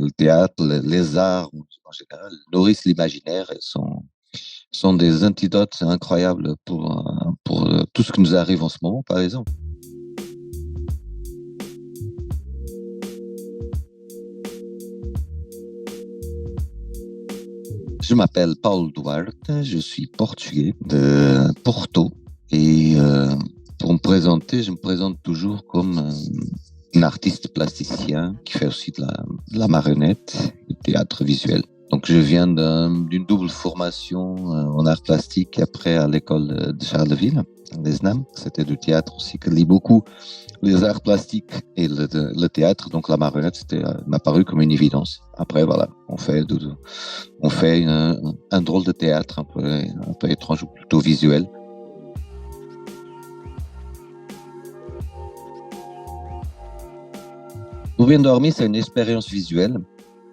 le théâtre, les arts en général nourrissent l'imaginaire et sont des antidotes incroyables pour tout ce qui nous arrive en ce moment, par exemple. Je m'appelle Paulo Duarte, je suis portugais de Porto et pour me présenter, je me présente toujours comme un artiste plasticien qui fait aussi de la marionnette, du théâtre visuel. Donc je viens d'une double formation en art plastique après à l'école de Charleville, à l'ESNAM. C'était du théâtre aussi que lit beaucoup les arts plastiques et le théâtre. Donc la marionnette, m'a paru comme une évidence. Après voilà, on fait un drôle de théâtre un peu étrange ou plutôt visuel. Pour bien dormir, c'est une expérience visuelle.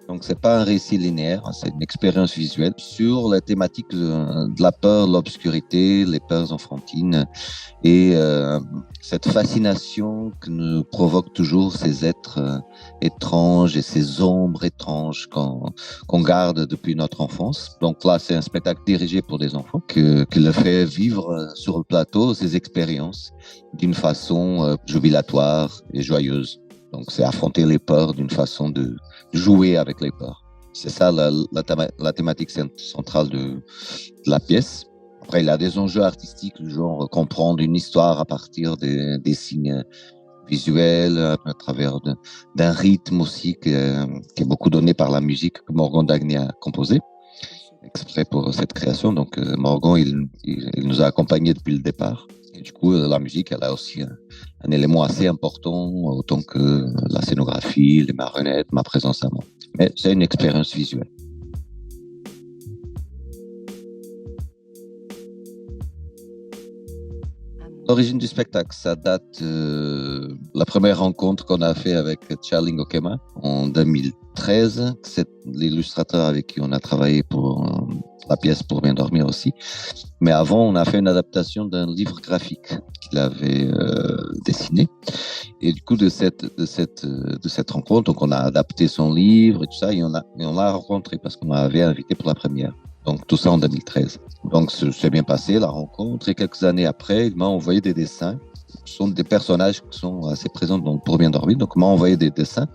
Donc, c'est pas un récit linéaire, hein, c'est une expérience visuelle sur la thématique de la peur, l'obscurité, les peurs enfantines et cette fascination que nous provoquent toujours ces êtres étranges et ces ombres étranges qu'on garde depuis notre enfance. Donc là, c'est un spectacle dirigé pour des enfants qui le fait vivre sur le plateau ces expériences d'une façon jubilatoire et joyeuse. Donc, c'est affronter les peurs d'une façon de jouer avec les peurs. C'est ça la thématique centrale de la pièce. Après, il y a des enjeux artistiques, genre comprendre une histoire à partir des signes visuels, à travers d'un rythme aussi qui est beaucoup donné par la musique que Morgan Dagny a composé, exprès pour cette création. Donc, Morgan, il nous a accompagnés depuis le départ. Et du coup, la musique, elle a aussi un élément assez important, autant que la scénographie, les marionnettes, ma présence à moi. Mais c'est une expérience visuelle. L'origine du spectacle, ça date la première rencontre qu'on a fait avec Charling Okema en 2013. C'est l'illustrateur avec qui on a travaillé pour la pièce Pour bien dormir aussi. Mais avant, on a fait une adaptation d'un livre graphique qu'il avait dessiné. Et du coup, de cette rencontre, donc on a adapté son livre et tout ça, et on l'a rencontré parce qu'on l'avait invité pour la première. Donc tout ça en 2013. Donc c'est bien passé la rencontre. Et quelques années après, il m'a envoyé des dessins. Ce sont des personnages qui sont assez présents dans Pour bien dormir. Donc il m'a envoyé des dessins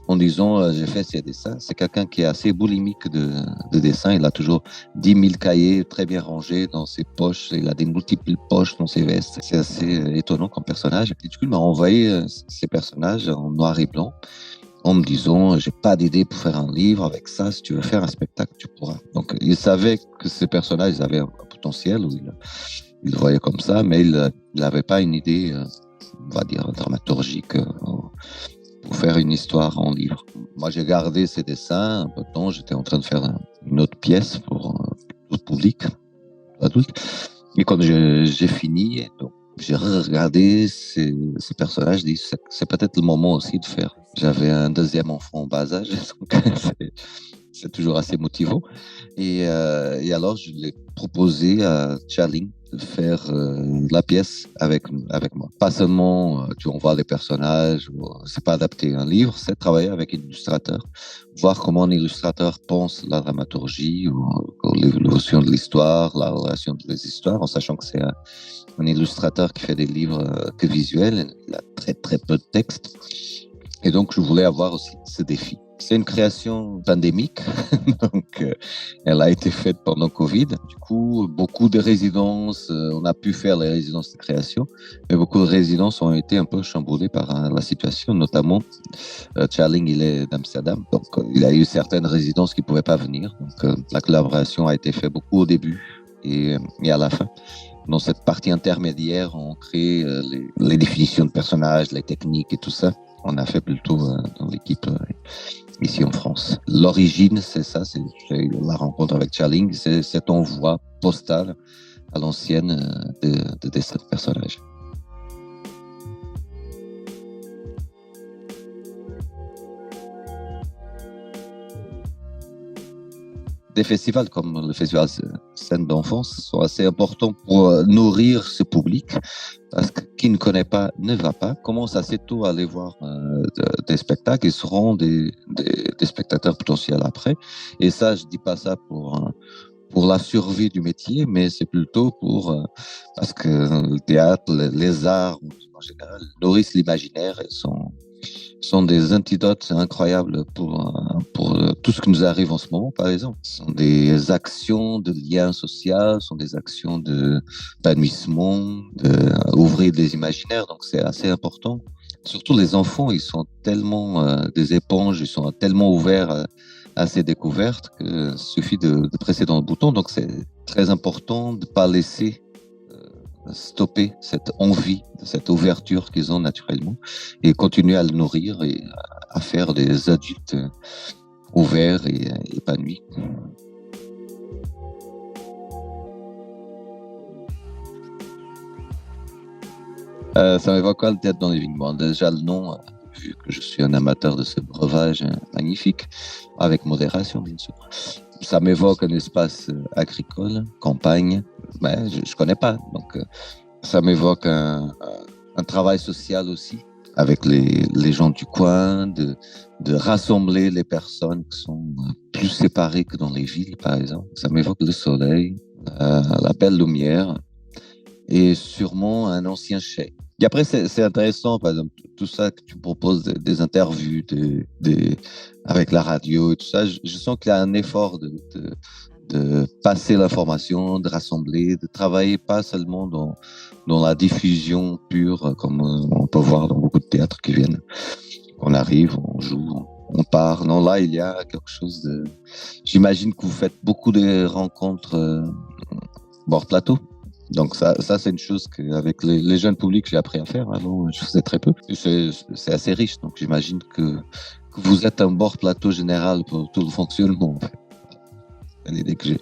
en disant j'ai fait ces dessins. C'est quelqu'un qui est assez boulimique de dessins. Il a toujours 10 000 cahiers très bien rangés dans ses poches. Il a des multiples poches dans ses vestes. C'est assez étonnant comme personnage. Et du coup, il m'a envoyé ces personnages en noir et blanc en me disant j'ai pas d'idée pour faire un livre avec ça, si tu veux faire un spectacle tu pourras. Donc il savait que ces personnages avaient un potentiel, il le voyait comme ça, mais il n'avait pas une idée on va dire dramaturgique pour faire une histoire en livre. Moi j'ai gardé ces dessins un peu de temps, j'étais en train de faire une autre pièce pour tout public adulte, et quand j'ai fini, donc j'ai regardé ces personnages, je dis c'est peut-être le moment aussi de faire. J'avais un deuxième enfant en bas âge, donc c'est toujours assez motivant. Et alors, je l'ai proposé à Chaling de faire la pièce avec moi. Pas seulement, on voit les personnages, c'est pas adapté à un livre, c'est travailler avec un illustrateur, voir comment un illustrateur pense la dramaturgie ou l'évolution de l'histoire, la relation des histoires, en sachant que c'est un illustrateur qui fait des livres que visuels, il a très très peu de texte. Et donc, je voulais avoir aussi ce défi. C'est une création pandémique, donc elle a été faite pendant Covid. Du coup, beaucoup de résidences, on a pu faire les résidences de création, mais beaucoup de résidences ont été un peu chamboulées par la situation, notamment Charling, il est d'Amsterdam, donc il a eu certaines résidences qui ne pouvaient pas venir. Donc la collaboration a été faite beaucoup au début et à la fin. Dans cette partie intermédiaire, on crée les définitions de personnages, les techniques et tout ça. On a fait plutôt dans l'équipe ici en France. L'origine, c'est ça, c'est la rencontre avec Charling, c'est cet envoi postal à l'ancienne de dessin de personnages. Des festivals comme le festival Scène d'enfance sont assez importants pour nourrir ce public parce qui ne connaît pas ne va pas, commence assez tôt à aller voir des spectacles, ils seront des spectateurs potentiels après. Et ça, je dis pas ça pour la survie du métier, mais c'est plutôt parce que le théâtre, les arts en général nourrissent l'imaginaire et sont des antidotes incroyables pour tout ce qui nous arrive en ce moment, par exemple. Ce sont des actions de lien social, ce sont des actions d'épanouissement, d'ouvrir des imaginaires, donc c'est assez important. Surtout les enfants, ils sont tellement des éponges, ils sont tellement ouverts à ces découvertes qu'il suffit de presser dans le bouton. Donc c'est très important de ne pas laisser stopper cette envie, cette ouverture qu'ils ont naturellement et continuer à le nourrir et à faire des adultes ouverts et épanouis. Ça m'évoque quoi le théâtre dans les vignes? Bon, déjà le nom, vu que je suis un amateur de ce breuvage magnifique, avec modération bien sûr. Ça m'évoque un espace agricole, campagne, mais je connais pas, donc ça m'évoque un travail social aussi, avec les gens du coin, de rassembler les personnes qui sont plus séparées que dans les villes, par exemple. Ça m'évoque le soleil, la belle lumière et sûrement un ancien chai. Et après, c'est intéressant, par exemple, tout ça que tu proposes, des interviews, avec la radio et tout ça. Je sens qu'il y a un effort de passer l'information, de rassembler, de travailler pas seulement dans la diffusion pure, comme on peut voir dans beaucoup de théâtres qui viennent. On arrive, on joue, on part. Non, là, il y a quelque chose de... J'imagine que vous faites beaucoup de rencontres bord plateau. Donc ça c'est une chose qu'avec les jeunes publics, j'ai appris à faire. Avant, je faisais très peu. C'est assez riche, donc j'imagine que vous êtes un bord plateau général pour tout le fonctionnement. En fait. C'est l'idée que j'ai.